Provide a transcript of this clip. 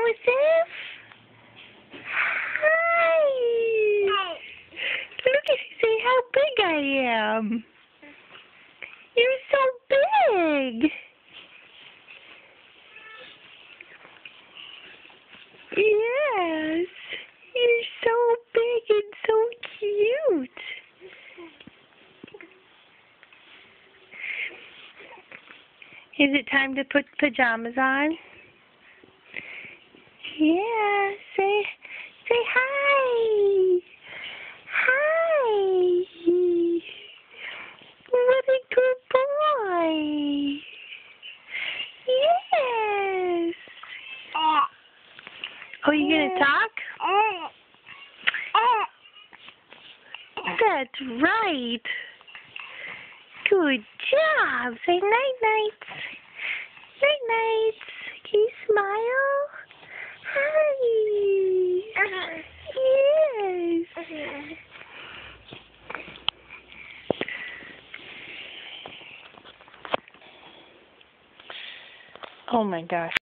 Joseph? Hi. Look at you, say how big I am. You're so big. Yes. You're so big and so cute. Is it time to put pajamas on? Yeah, say hi. Hi. What a good boy. Yes. Oh, you gonna talk? That's right. Good job. Say night-night. Night-night. Can you smile? Hi. Yes. Oh my gosh.